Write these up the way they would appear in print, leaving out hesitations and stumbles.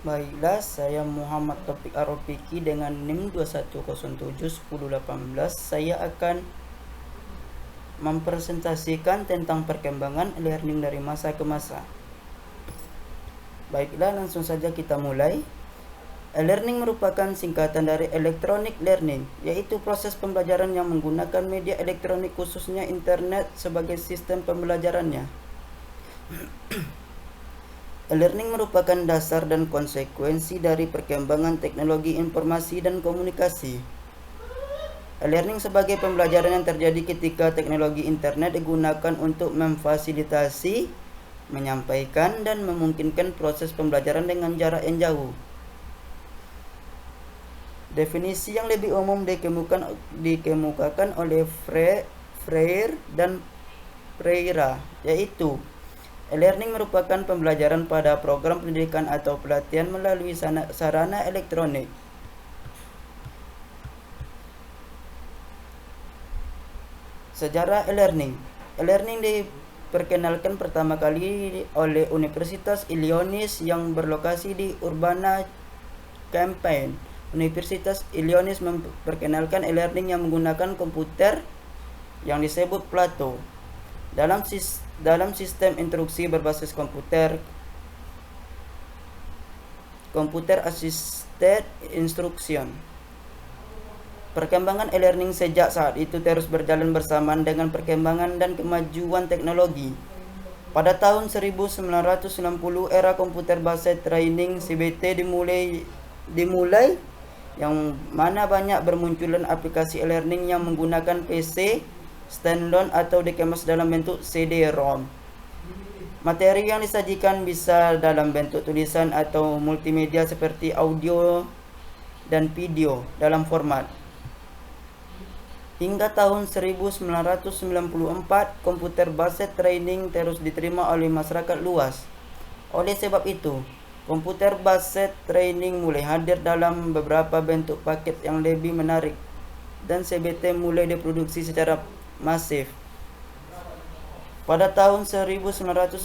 Baiklah, saya Muhammad Taufik Arofiki dengan NIM 21071018. Saya akan mempresentasikan tentang perkembangan e-learning dari masa ke masa. Baiklah, langsung saja kita mulai. E-learning merupakan singkatan dari electronic learning, yaitu proses pembelajaran yang menggunakan media elektronik khususnya internet sebagai sistem pembelajarannya. E-learning merupakan dasar dan konsekuensi dari perkembangan teknologi informasi dan komunikasi. E-learning sebagai pembelajaran yang terjadi ketika teknologi internet digunakan untuk memfasilitasi, menyampaikan, dan memungkinkan proses pembelajaran dengan jarak yang jauh. Definisi yang lebih umum dikemukakan oleh Freire dan Pereira, yaitu e-learning merupakan pembelajaran pada program pendidikan atau pelatihan melalui sarana elektronik. Sejarah e-learning. E-learning diperkenalkan pertama kali oleh Universitas Illinois yang berlokasi di Urbana-Champaign. Universitas Illinois memperkenalkan e-learning yang menggunakan komputer yang disebut Plato. Dalam sistem instruksi berbasis komputer assisted instruction. Perkembangan e-learning sejak saat itu terus berjalan bersamaan dengan perkembangan dan kemajuan teknologi. Pada tahun 1960, era komputer based training CBT dimulai yang mana banyak bermunculan aplikasi e-learning yang menggunakan PC standalone atau dikemas dalam bentuk CD-ROM. Materi yang disajikan bisa dalam bentuk tulisan atau multimedia seperti audio dan video dalam format. Hingga tahun 1994, komputer based training terus diterima oleh masyarakat luas. Oleh sebab itu, komputer based training mulai hadir dalam beberapa bentuk paket yang lebih menarik dan CBT mulai diproduksi secara masif. Pada tahun 1997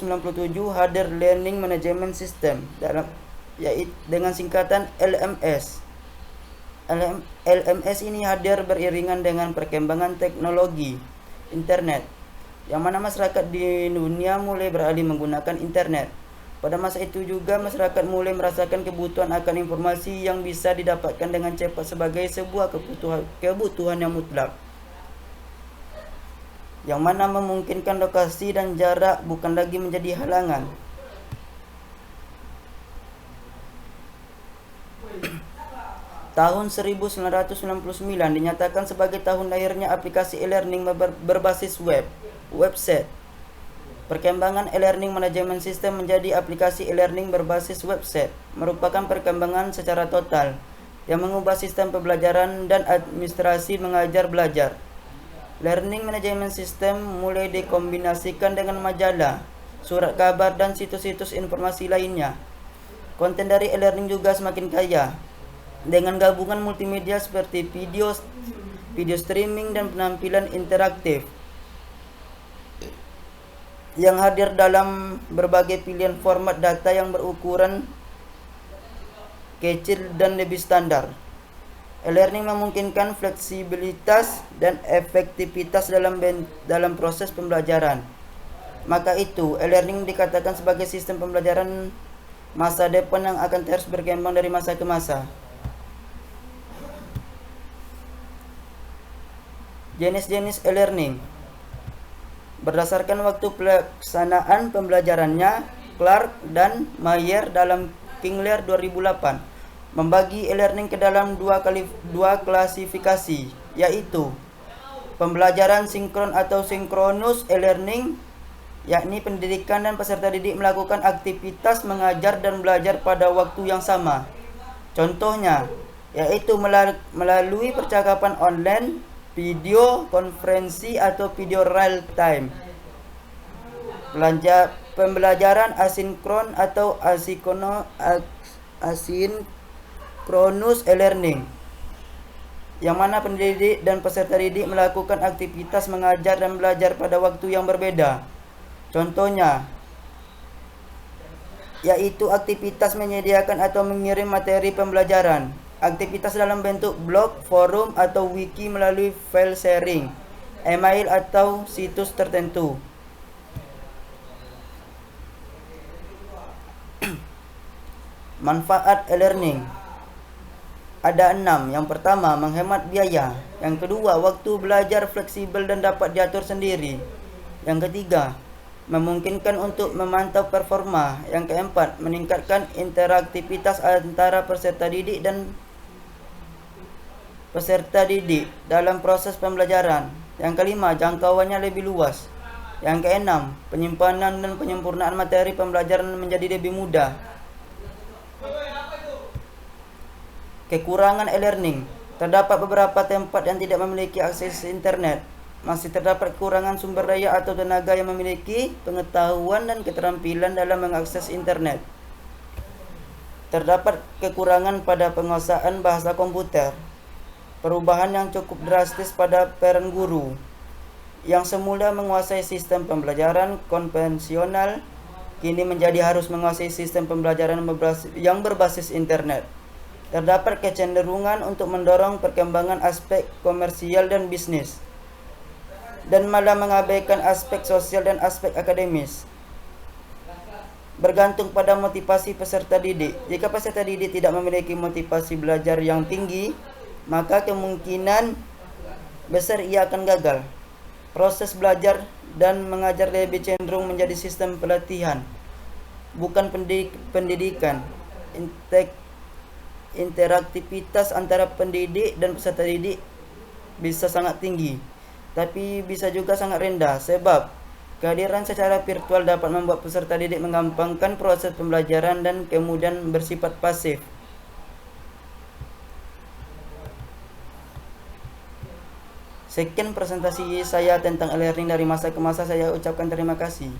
hadir Learning Management System dengan singkatan LMS. LMS ini hadir beriringan dengan perkembangan teknologi internet, yang mana masyarakat di dunia mulai beralih menggunakan internet. Pada masa itu juga masyarakat mulai merasakan kebutuhan akan informasi yang bisa didapatkan dengan cepat sebagai sebuah kebutuhan yang mutlak, yang mana memungkinkan lokasi dan jarak bukan lagi menjadi halangan. Tahun 1999 dinyatakan sebagai tahun lahirnya aplikasi e-learning berbasis website. Perkembangan e-learning management system menjadi aplikasi e-learning berbasis website merupakan perkembangan secara total yang mengubah sistem pembelajaran dan administrasi mengajar belajar. Learning Management System mulai dikombinasikan dengan majalah, surat kabar, dan situs-situs informasi lainnya. Konten dari e-learning juga semakin kaya, dengan gabungan multimedia seperti video streaming dan penampilan interaktif yang hadir dalam berbagai pilihan format data yang berukuran kecil dan lebih standar. E-learning memungkinkan fleksibilitas dan efektivitas dalam proses pembelajaran. Maka itu, e-learning dikatakan sebagai sistem pembelajaran masa depan yang akan terus berkembang dari masa ke masa. Jenis-jenis e-learning. Berdasarkan waktu pelaksanaan pembelajarannya, Clark dan Mayer dalam Kingler 2008 membagi e-learning ke dalam dua klasifikasi, yaitu pembelajaran sinkron atau synchronous e-learning, yakni pendidikan dan peserta didik melakukan aktivitas mengajar dan belajar pada waktu yang sama. Contohnya, yaitu melalui percakapan online, video konferensi atau video real time. Pembelajaran asinkron atau asinkronous e-learning, yang mana pendidik dan peserta didik melakukan aktivitas mengajar dan belajar pada waktu yang berbeda. Contohnya, yaitu aktivitas menyediakan atau mengirim materi pembelajaran. Aktivitas dalam bentuk blog, forum, atau wiki melalui file sharing, email, atau situs tertentu. Manfaat e-learning ada 6. Yang pertama, menghemat biaya. Yang kedua, waktu belajar fleksibel dan dapat diatur sendiri. Yang ketiga, memungkinkan untuk memantau performa. Yang keempat, meningkatkan interaktivitas antara peserta didik dalam proses pembelajaran. Yang kelima, jangkauannya lebih luas. Yang keenam, penyimpanan dan penyempurnaan materi pembelajaran menjadi lebih mudah. Kekurangan e-learning. Terdapat beberapa tempat yang tidak memiliki akses internet. Masih terdapat kekurangan sumber daya atau tenaga yang memiliki pengetahuan dan keterampilan dalam mengakses internet. Terdapat kekurangan pada penguasaan bahasa komputer. Perubahan yang cukup drastis pada peran guru yang semula menguasai sistem pembelajaran konvensional kini menjadi harus menguasai sistem pembelajaran yang berbasis internet. Terdapat kecenderungan untuk mendorong perkembangan aspek komersial dan bisnis dan malah mengabaikan aspek sosial dan aspek akademis. Bergantung pada motivasi peserta didik. Jika peserta didik tidak memiliki motivasi belajar yang tinggi, maka kemungkinan besar ia akan gagal. Proses belajar dan mengajar lebih cenderung menjadi sistem pelatihan, bukan pendidikan. Interaktivitas antara pendidik dan peserta didik bisa sangat tinggi, tapi bisa juga sangat rendah, sebab kehadiran secara virtual dapat membuat peserta didik menggampangkan proses pembelajaran dan kemudian bersifat pasif. Sekian presentasi saya tentang e-learning dari masa ke masa. Saya ucapkan terima kasih.